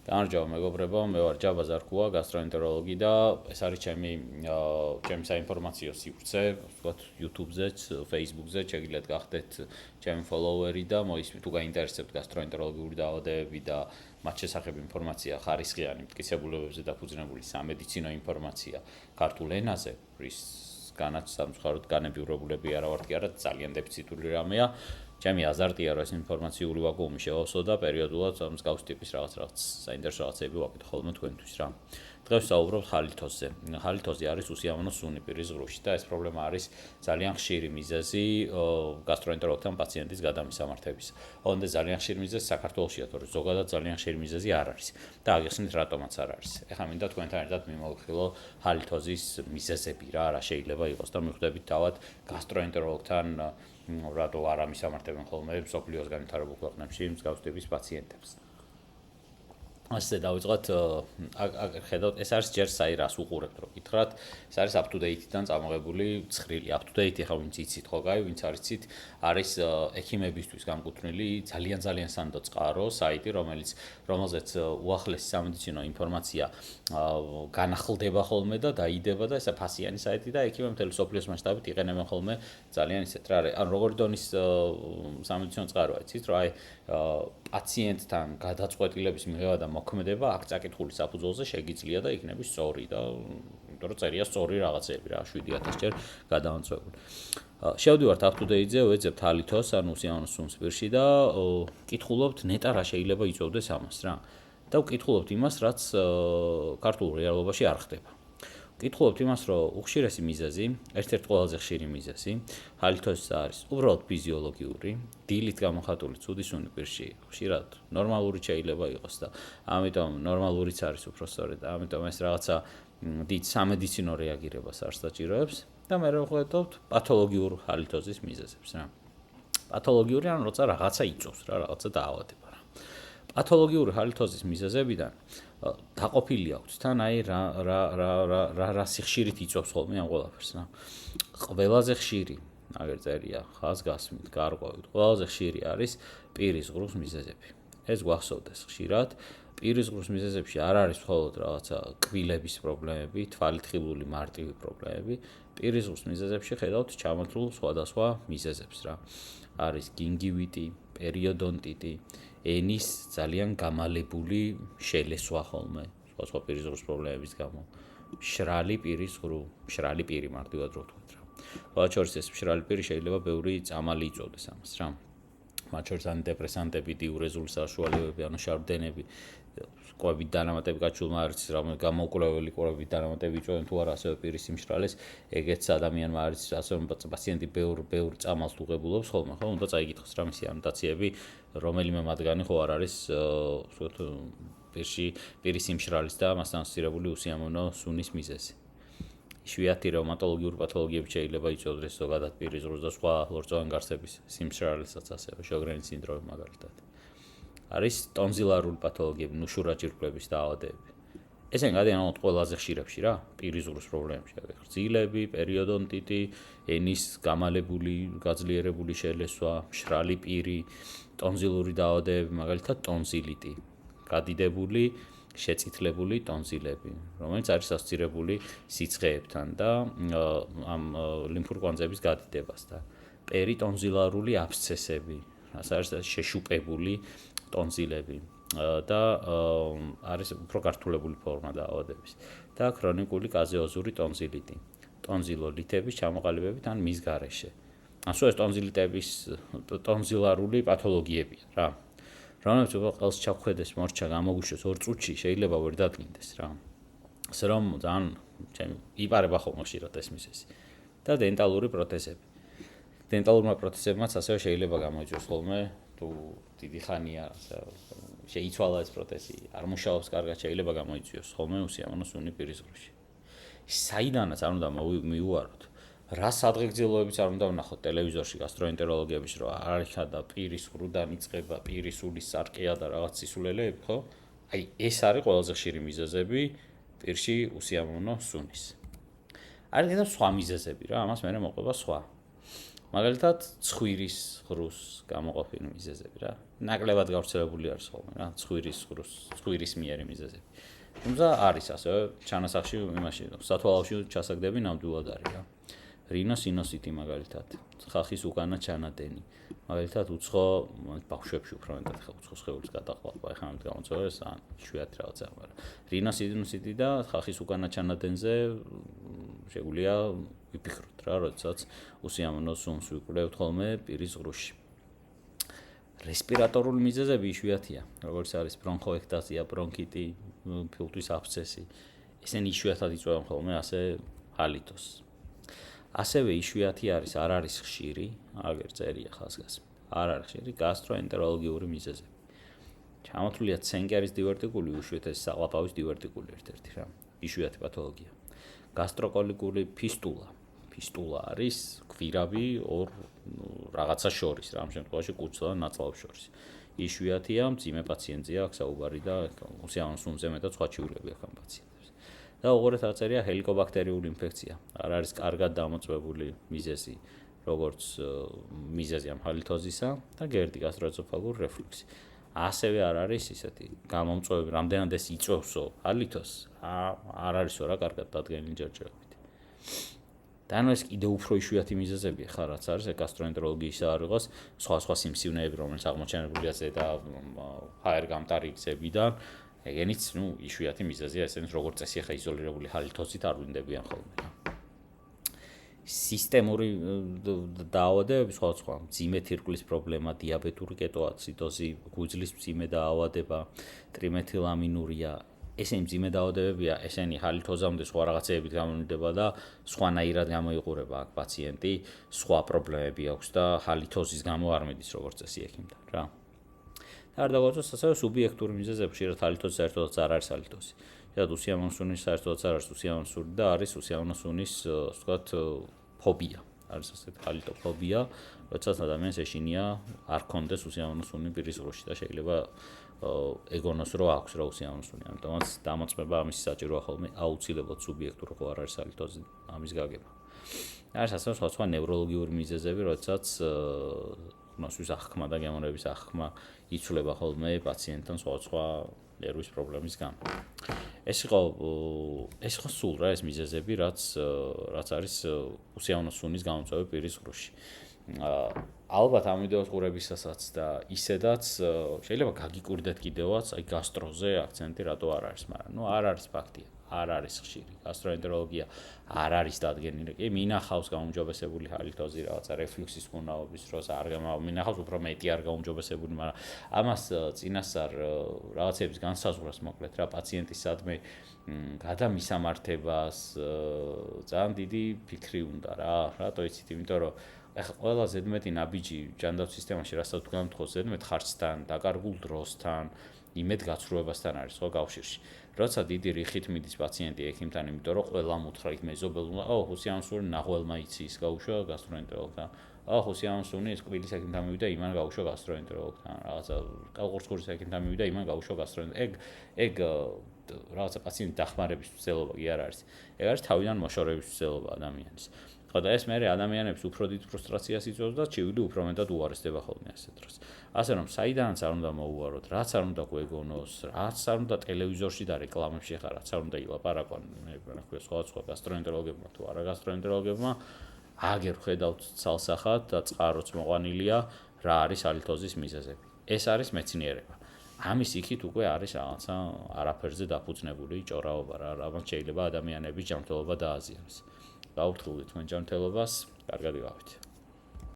გამარჯობა მეგობრებო, მე ვარ ჯაბა ზარქუა, გასტროენტეროლოგი და ეს არის ჩემი საინფორმაციო სივრცე, ვთქვათ, YouTube-ზეც, Facebook-ზეც, შეგიძლიათ გახდეთ ჩემი ფოლოვერი და მოისმით, თუ გაინტერესებთ გასტროენტეროლოგიური დაავადებები და მათ შესახებ ინფორმაცია, ხარისხიანი მტკიცებულებებზე დაფუძნებული სამედიცინო ინფორმაცია ქართულ ენაზე, რისგანაც სამწუხაროდ განებივრებულები არა ვართ კი არა, ძალიან დეფიციტური რამეა. ჩემი აზარტია, რომ ეს ინფორმაციული ვაკუუმი შევავსო და პერიოდულად მსგავს ტიპის რაღაც საინტერესო რაღაცები ვაკეთო ხოლმე თქვენთვის რა. დღეს ვსაუბრობ ხალითოზზე. ხალითოზი არის უსიამოვნო სუნი პირის ღრუში და ეს პრობლემა არის ძალიან ხშირი მიზეზი გასტროენტეროლოგთან პაციენტის გადამისამართების. ოღონდ ძალიან ხშირი მიზეზი საქართველოშია, თორე ზოგადად ძალიან ხშირი მიზეზი არ არის. და აგიხსნით რატომაც არ არის. ეხლა მინდა თქვენთან ერთად მიმოვიხილო ხალითოზის მიზეზები რა შეიძლება იყოს და მივხვდებით თავად გასტროენტეროლოგთან რატო არ ამისამართებენ ხოლმე მსოფლიოს განვითარებულ ქვეყნებში მსგავს ტიპის პაციენტებს. ასე დავიწყოთ, ხედავთ, ეს არის ჯერ საი რას უყურებთ, რო გითხრათ, ეს არის up-to-date-დან წამოღებული ცხრილი. up-to-date ახლა ვინც იცით ხო, გაი, ვინც არ იცით, არის ექიმებისთვის განკუთვნილი ძალიან სანდო წყარო საიტი, რომელზეც უახლესი სამედიცინო ინფორმაცია განახლდება ხოლმე და დაიდება და ესა ფასიანი საიტი და ექიმები მთელი მსოფლიოს მასშტაბით იყენებენ ხოლმე ძალიან ისეთ რა არის. ანუ როგორი დონის სამედიცინო წყაროა, იცით, რომ აი პაციენტთან გადაწყვეტილების მიღება და მოქმედება აქ წაკითხული საფუძველზე შეგიძლია და იქნება სწორი და იმიტომ რომ წერია სწორი რაღაცები რა 7000 ჯერ გადავამწვევი. შევდივართ up-to-date-ზე, ვეძებთ ხალითოს, ანუ უსიამოვნო სუნს პირში და კითხულობთ ნეტა რა შეიძლება იწოვდეს ამას რა. და ვკითხულობთ იმას, რაც ქართულ რეალობაში არ ხდება. კითხულობთ იმას, რომ უხშირესი მიზეზი, ერთ-ერთი ყველაზე ხშირი მიზეზი, ხალითოზის არის უბრალოდ ფიზიოლოგიური, დილით გამოხატული ცუდი სუნი პირში, ხშირად ნორმალური შეიძლება იყოს და ამიტომ ნორმალურიც არის უფრო სწორედ, ამიტომ ეს რაღაცა დიდ სამედიცინო რეაგირებას არ საჭიროებს და მე ვხედავთ პათოლოგიურ ხალითოზის მიზეზებს რა. პათოლოგიური ანუ როცა რაღაცა იწოვს რა, რაღაცა დაავადება რა. პათოლოგიური ხალითოზის მიზეზებიდან დაყოფილი აქვს თან აი რა სიხშირით იწოვს ხოლმე ამ ყველაფერს რა. ყველაზე ხშირი, აგერ წერია, ხაზგასმით, გარღვევით, ყველაზე ხშირი არის პირის ღრუს მიზეზები. ეს გვახსოვდეს ხშირად. პირის ღრუს მიზეზებში არ არის მხოლოდ რაღაცა კბილების პრობლემები, თვალით ხილული მარტივი პრობლემები. პირის ღრუს მიზეზებში ხედავთ ჩამოთვლილ სხვადასხვა მიზეზებს რა. არის გინგივიტი, პერიოდონტიტი, ენის ძალიან გამალებული შელესვა ხოლმე, სხვა პირის ღრუს პრობლემების გამო. მშრალი პირის ღრუ, მშრალი პირი მარტივად რო ვთქვათ რა. მათ შორის ეს მშრალი პირი შეიძლება ბევრი წამალი იწოვდეს ამას რა. მათ შორის ანტიდეპრესანტები, დიურეზული საშუალებები, ანუ შარდენები, კვებით დანამატები გაჩვენილმა არის, რამე გამოუკვლეველი კვებით დანამატები იწვევენ თუ არა ასევე პირის სიმშრალეს, ეგეც ადამიანმა არის, ასევე პაციენტი ბევრ წამალს უღებულობს ხოლმე, ხო? უნდა წაიკითხოს რა მისი ანოტაციები, რომელიმე მათგანი ხო არ არის, ვთქვათ, პირის სიმშრალის და მასთან ასოცირებული უსიამოვნო სუნის მიზეზი. იშვიათი რევმატოლოგიური პათოლოგიები შეიძლება იწოვდეს ზოგადად პირის ღრუს და სხვა ლორწოვანი გარსების სიმშრალესაც ასევე შოგრენის სინდრომი მაგალითად. არის ტონზილარული პათოლოგიები, ნუშურაჯირკვლების დაავადებები. ესენი გადიან ყველაზე ხშირებში რა, პირის ღრუს პრობლემებში, გრძილები, პერიოდონტიტი, ენის გამალებული, გაძლიერებული შელესვა, მშრალი პირი, ტონზილური დაავადებები, მაგალითად ტონზილიტი, გადიდებული შეწითლებული ტონზილები, რომელიც არის ასოცირებული სიცხეებთან და ამ ლიმფურ კვანძების გადიდებასთან. პერიტონზილარული აბსცესები, რაც არის შეშუპებული ტონზილები და არის უფრო გართულებული ფორმა დაავადების და ქრონიკული კაზეოზური ტონზილიტი, ტონზილოლითების ჩამოყალიბებით ან მის გარეშე. ასო ეს ტონზილიტების ტონზილარული პათოლოგიებია რა. რომელიც ყელს ჩაგვხედეს, მორჩა გამოგუშვეს 2 წუთში, შეიძლება ვერ დადგინდეს რა. ასე რომ ძალიან იპარება ხოლმე ხშირად ეს მიზეზი. და დენტალური პროთეზები. დენტალურმა პროთეზებმაც ასევე შეიძლება გამოიწვიოს ხოლმე, თუ დიდი ხანია შეიცვალა ეს პროთეზი, არ მუშაობს კარგად, შეიძლება გამოიწვიოს ხოლმე უსიამოვნო სუნი პირის ღრუში. საიდანაც არ უნდა მივუაროთ. რა სადღეგრძელოებიც არ უნდა ვნახოთ ტელევიზორში გასტროენტეროლოგების რომ არიქა და პირის ღრუდან იწყება პირის სულის სარკეა და რაღაც სისულელეები, ხო? აი ეს არის ყველაზე ხშირი მიზეზები პირში უსიამოვნო სუნის. არის კიდევ სხვა მიზეზები რა, ამას მე მოყვება სხვა. მაგალითად, ცხვირის ღრუს გამოყოფილი მიზეზები რა. ნაკლებად გავრცელებული არის ხოლმე რა, ცხვირის მიერი მიზეზები. თუმცა არის ასევე ჩანასახში იმაში, სათვალავში ჩასაგდები ნამდვილად არის რა. რინოსინოსიტი მაგალითად, ხახის უკანა ჩანადენი. მაგალითად, უცხო ბავშვებში უფრო მეტად უცხო სხეულის გადაყვალვა, ეხლა ამით გამოწვევს ან იშვიათი რაღაცა, მაგრამ რინოსინოსიტი და ხახის უკანა ჩანადენზე შეგვიძლია ვიფიქროთ რა, როდესაც უსიამოვნო სუნს ვიკვლევთ ხოლმე პირის ღრუში. რესპირატორული მიზეზები იშვიათია, როგორც არის ბრონხოექტაზია, ბრონქიტი, ფილტვის აბსცესი. ესენი იშვიათად იწვევენ ხოლმე ასე ჰალითოს. ასევე იშვიათი არის, არ არის ხშირი, აგერ წერია ხაზგას. არ არის ხშირი გასტროენტეროლოგიური მიზეზები. ჩამოთვლილია ცენკერის დივერტიკული, უშვიათესი საყლაპავის დივერტიკული ერთ-ერთი რა. იშვიათი პათოლოგია. გასტროკოლიკური ფისტულა. ფისტულა არის გვირავი ორ რაღაცა შორის, რა ამ შემთხვევაში კუჭსა და ნაწლავს შორის. იშვიათია, მძიმე პაციენტია, აქ საუბარი და უსიამოვნო სუნზე მეტად სხვა ჩივრები აქვს ამ პაციენტებს. და უღურეთ აწერია ჰელიკობაქტერიული ინფექცია. არ არის კარგად დამოწმებული მიზეზი, როგორც მიზეზი ამ ჰალითოზისა და გერდი გასტროეზოფაგური რეფლუქსი. ასევე არ არის ისეთი გამომწვევი, რამდენად ეს იწვევსო ჰალითოს, არ არისო რა კარგად დადგენილი ჯერჯერობით. და ეს კიდევ უფრო იშვიათი მიზეზებია ხა რაც არის გასტროენტეროლოგიისა არ იყოს სხვა სიმსივნეები, რომელიც აღმოჩენებულია ზედა ჰაერგამტარიგზებიდან, ეგენიც, იშვიათი მიზეზია, ესენიც როგორც წესი ხა იზოლირებული ჰალითოზით არ ვლინდებიან ხოლმე. სისტემური დაავადებები სხვადასხვა, მძიმე თირკმლის პრობლემა, დიაბეტური კეტოაციდოზი, გუძლის მძიმე დაავადება, ტრიმეთილამინურია, ესენი მძიმე დაავადებებია, ესენი ჰალითოზამდე სხვა რაღაცეებით გამონდება და სხვანაირად გამოიყურება აქ პაციენტი, სხვა პრობლემები აქვს და ჰალითოზის გამო არ მიდის როგორც წესი ექიმთან რა. და არ დაგვაწევს ასევე სუბიექტური მიზეზები, ხშირად ჰალითოზი საერთოდაც არ არის ჰალითოზი. შეიძლება უსიამოვნო სუნის საერთოდაც არ არის უსიამოვნო სუნი და არის უსიამოვნო სუნის, ასე ვთქვათ, ფობია. არის ასეთი ჰალითოფობია, როდესაც ადამიანს ეშინია არ კონდეს უსიამოვნო სუნი პირის ღრუში და შეიძლება ეგონოს რომ აქვს რა უსიამოვნო სუნი. ამიტომაც დამოწმება ამის საჭიროა ხოლმე აუცილებლად სუბიექტური ხო არ არის ჰალითოზი ამის გაგება. არის ასევე სხვა ნევროლოგიური მიზეზები, როდესაც ხმასვის აღქმა და გემოვნების აღქმა იცვლება ხოლმე პაციენტთან სხვა ნერვის პრობლემის გამო. ეს იყო სულ რა ეს მიზეზები, რაც არის უსიამოვნო სუნის გამოწვევი პირის ღრუში. ალბათ ამ ვიდეოს ყურებისასაც და ისედაც შეიძლება გაგიკვირდეთ კიდევაც აი გასტროზე აქცენტი რატო არ არის, მაგრამ არ არის ფაქტია. არ არის ხშირი გასტროენტეროლოგია, არ არის დადგენილი. კი, მინახავს გაუმჯობესებული ჰალითოზი რაღაცა რეფლუქსის მკურნალობის დროს, არ მინახავს უფრო მეტი არ გაუმჯობესებული, მაგრამ ამას წინასწარ რაღაცების განსაზღვრას მოკლედ რა პაციენტის სადმე გადამისამართებას ძალიან დიდი ფიქრი უნდა რა. რატო იცით? იმიტომ რომ ეხლა ყველა ზედმეტი ნაბიჯი ჯანდაცვის სისტემაში რასაც განმთხოს ზედმეტ ხარჯთან, დაკარგულ დროსთან, იმედ გაცრუებასთან არის ხო კავშირში. როცა დიდი რიხით მიდის პაციენტი ექიმთან, იმიტომ რომ ყველამ უთხრა იქ მეზობელმა, უსიამოვნო სუნი ნახველმა იცის, გაუშვა გასტროენტეროლოგთან. უსიამოვნო სუნი ის კბილის ექიმთან მივიდა, იმან გაუშვა გასტროენტეროლოგთან. რაღაცა ყელყურსხურის ექიმთან მივიდა, იმან გაუშვა გასტროენტეროლოგთან. ეგ რაღაცა პაციენტის დახმარების მცდელობა კი არ არის. ეგ არის თავიდან მოშორების მცდელობა ადამიანის. ხო და ეს მე ადამიანებს უფრო დიდ ფრუსტრაციას იწვევს და ჩივილი უფრო მეტად უარესდება ხოლმე ასეთ დროს. ასე რომ საიდანაც არ უნდა მოუვაროთ, რაც არ უნდა გვეგონოს, რაც არ უნდა ტელევიზორში და რეკლამებში ხარ, რაც არ უნდა ილაპარაკონ, მე ვთქვი სხვა გასტროენტეროლოგებმა თუ არა გასტროენტეროლოგებმა, აგერ ხედავთ ცალსახად და წყაროც მოყვანილია, რა არის ჰალითოზის მიზეზები. ეს არის მეცნიერება. ამის იქით უკვე არის რაღაცა არაფერზე დაფუძნებული ჭორაობა რა, რამაც შეიძლება ადამიანების ჯანმრთელობა დააზიანოს. გავრთულით თქვენ ჯანმრთელობას, კარგად ვიყავით.